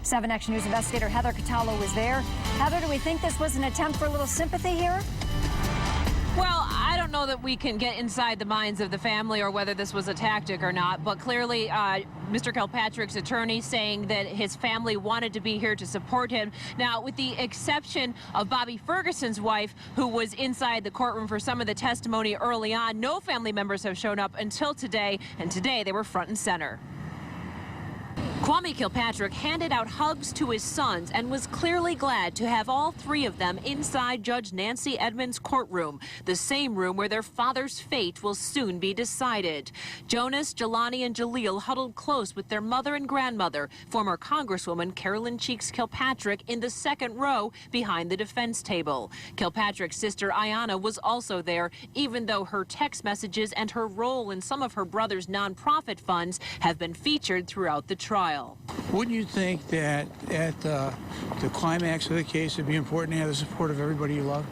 7 Action News investigator Heather Catallo was there. Heather, do we think this was an attempt for a little sympathy here? Well, I don't know that we can get inside the minds of the family or whether this was a tactic or not, but clearly Mr. Kilpatrick's attorney saying that his family wanted to be here to support him. Now, with the exception of Bobby Ferguson's wife, who was inside the courtroom for some of the testimony early on, no family members have shown up until today, and today they were front and center. Kwame Kilpatrick handed out hugs to his sons and was clearly glad to have all 3 of them inside Judge Nancy Edmonds' courtroom, the same room where their father's fate will soon be decided. Jonas, Jelani, and Jaleel huddled close with their mother and grandmother, former Congresswoman Carolyn Cheeks Kilpatrick, in the second row behind the defense table. Kilpatrick's sister Ayanna was also there, even though her text messages and her role in some of her brother's nonprofit funds have been featured throughout the trial. Wouldn't you think that at the climax of the case it'd be important to have the support of everybody you love?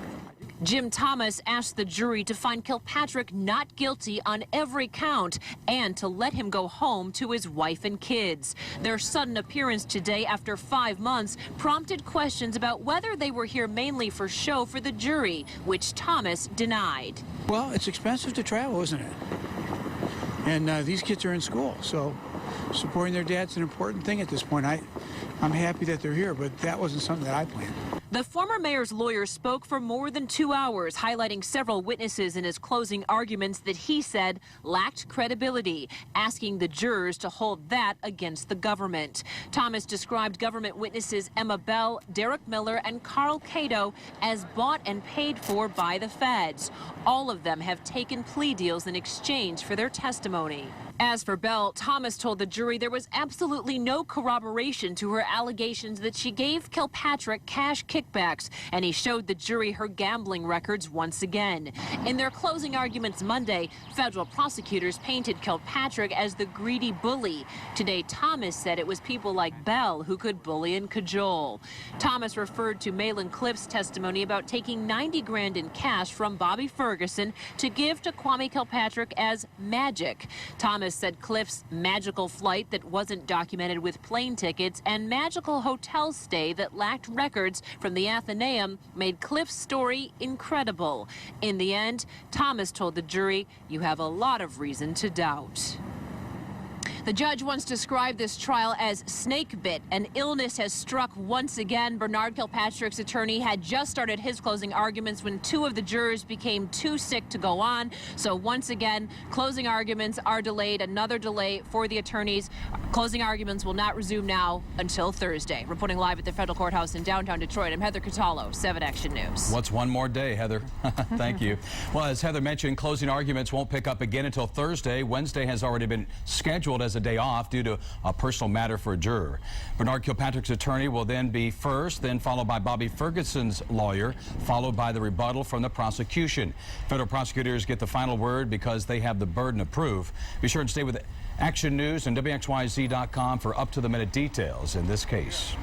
Jim Thomas asked the jury to find Kilpatrick not guilty on every count and to let him go home to his wife and kids. Their sudden appearance today after 5 months prompted questions about whether they were here mainly for show for the jury, which Thomas denied. Well, it's expensive to travel, isn't it? And these kids are in school, so supporting their dad's an important thing at this point. I'm happy that they're here, but that wasn't something that I planned. The former mayor's lawyer spoke for more than 2 hours, highlighting several witnesses in his closing arguments that he said lacked credibility, asking the jurors to hold that against the government. Thomas described government witnesses Emma Bell, Derek Miller, and Carl Cato as bought and paid for by the feds. All of them have taken plea deals in exchange for their testimony. As for Bell, Thomas told the jury there was absolutely no corroboration to her allegations that she gave Kilpatrick cash kickbacks, and he showed the jury her gambling records once again. In their closing arguments Monday, federal prosecutors painted Kilpatrick as the greedy bully. Today, Thomas said it was people like Bell who could bully and cajole. Thomas referred to Malin Cliff's testimony about taking $90 grand in cash from Bobby Ferguson to give to Kwame Kilpatrick as magic. Thomas said Cliff's magical flight that wasn't documented with plane tickets and magical hotel stay that lacked records from the Athenaeum made Cliff's story incredible. In the end, Thomas told the jury, "You have a lot of reason to doubt." The judge once described this trial as snake bit. An illness has struck once again. Bernard Kilpatrick's attorney had just started his closing arguments when 2 of the jurors became too sick to go on. So once again, closing arguments are delayed. Another delay for the attorneys. Closing arguments will not resume now until Thursday. Reporting live at the federal courthouse in downtown Detroit, I'm Heather Catallo, 7 Action News. What's one more day, Heather? Thank you. Well, as Heather mentioned, closing arguments won't pick up again until Thursday. Wednesday has already been scheduled as a day off due to a personal matter for a juror. Bernard Kilpatrick's attorney will then be first, then followed by Bobby Ferguson's lawyer, followed by the rebuttal from the prosecution. Federal prosecutors get the final word because they have the burden of proof. Be sure and stay with Action News and WXYZ.com for up-to-the-minute details in this case.